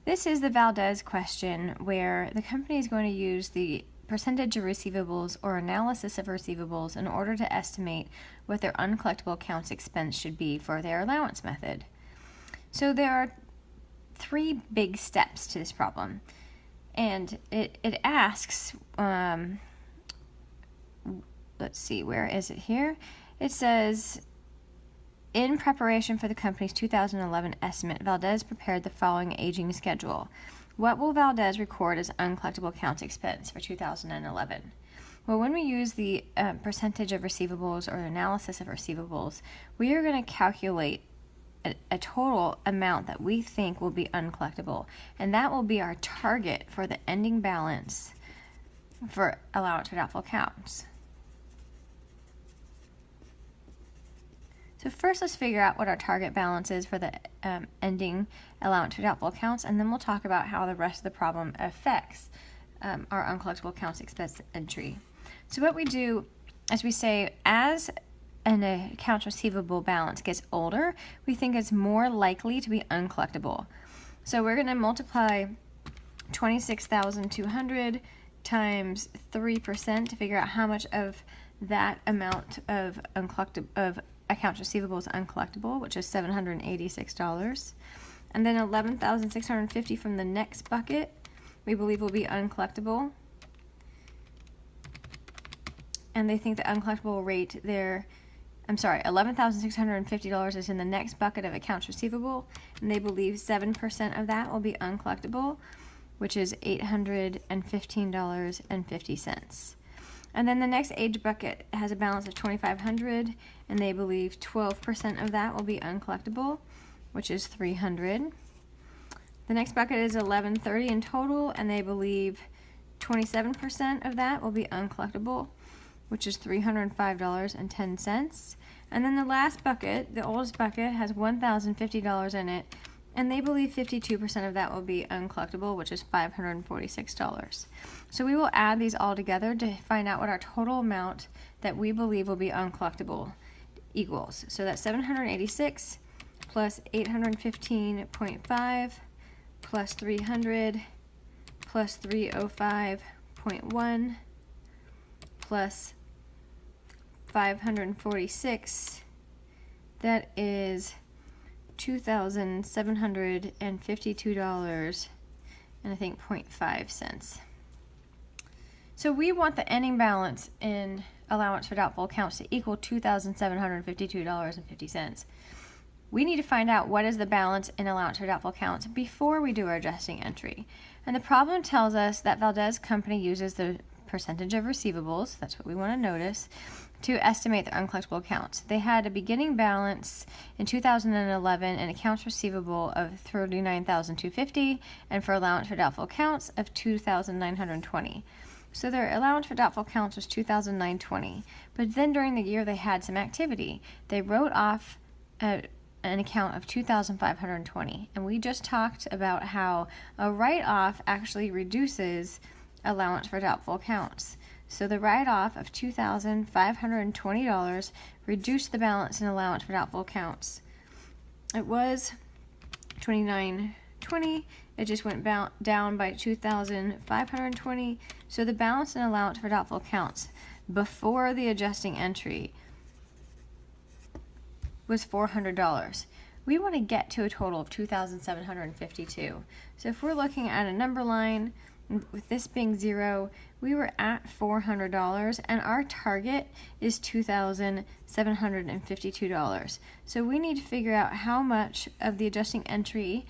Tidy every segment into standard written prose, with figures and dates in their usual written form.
This is the Valdez question, where the company is going to use the percentage of receivables or analysis of receivables in order to estimate what their uncollectible accounts expense should be for their allowance method. So there are three big steps to this problem, and it asks, let's see, where is it here? It says, in preparation for the company's 2011 estimate, Valdez prepared the following aging schedule. What will Valdez record as uncollectible accounts expense for 2011? Well, when we use the percentage of receivables or analysis of receivables, we are going to calculate a total amount that we think will be uncollectible, and that will be our target for the ending balance for allowance for doubtful accounts. So first, let's figure out what our target balance is for the ending allowance for doubtful accounts, and then we'll talk about how the rest of the problem affects our uncollectible accounts expense entry. So what we do is we say, as an accounts receivable balance gets older, we think it's more likely to be uncollectible. So we're going to multiply 26,200 times 3% to figure out how much of that amount of accounts receivable is uncollectible, which is $786. And then 11,650 from the next bucket we believe will be uncollectible. And they think the uncollectible rate there, $11,650 is in the next bucket of accounts receivable, and they believe 7% of that will be uncollectible, which is $815.50. And then the next age bucket has a balance of $2,500, and they believe 12% of that will be uncollectible, which is $300. The next bucket is $1,130 in total, and they believe 27% of that will be uncollectible, which is $305.10. And then the last bucket, the oldest bucket, has $1,050 in it, and they believe 52% of that will be uncollectible, which is $546. So we will add these all together to find out what our total amount that we believe will be uncollectible equals. So that's 786 plus 815.5 plus 300 plus 305.1 plus 546. That is $2,752 and I think 0.5 cents. So we want the ending balance in allowance for doubtful accounts to equal $2,752.50. We need to find out what is the balance in allowance for doubtful accounts before we do our adjusting entry. And the problem tells us that Valdez Company uses the percentage of receivables, that's what we want to notice, to estimate their uncollectible accounts. They had a beginning balance in 2011 in accounts receivable of $39,250 and for allowance for doubtful accounts of $2,920. So their allowance for doubtful accounts was $2,920. But then during the year they had some activity. They wrote off an account of $2,520, and we just talked about how a write-off actually reduces allowance for doubtful accounts. So the write-off of $2,520 reduced the balance in allowance for doubtful accounts. It was $2,920. It just went down by $2,520. So the balance in allowance for doubtful accounts before the adjusting entry was $400. We want to get to a total of $2,752. So if we're looking at a number line, with this being 0, we were at $400, and our target is $2,752. So we need to figure out how much of the adjusting entry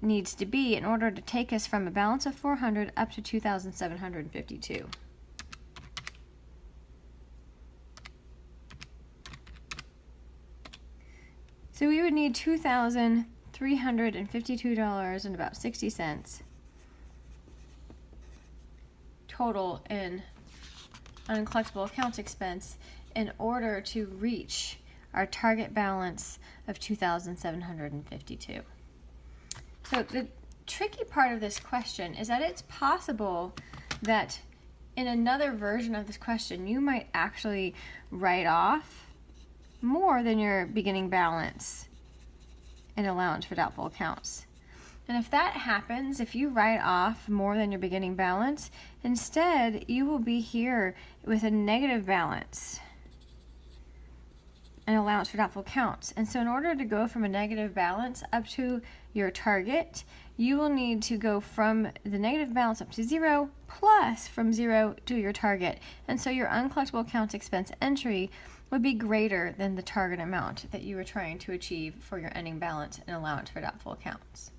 needs to be in order to take us from a balance of $400 up to $2,752. So we would need $2,352 and about 60 cents total in uncollectible accounts expense in order to reach our target balance of $2,752. So the tricky part of this question is that it's possible that in another version of this question you might actually write off more than your beginning balance in allowance for doubtful accounts. And if that happens, if you write off more than your beginning balance, instead you will be here with a negative balance, an allowance for doubtful accounts. And so in order to go from a negative balance up to your target, you will need to go from the negative balance up to 0 plus from 0 to your target. And so your uncollectible accounts expense entry would be greater than the target amount that you were trying to achieve for your ending balance and allowance for doubtful accounts.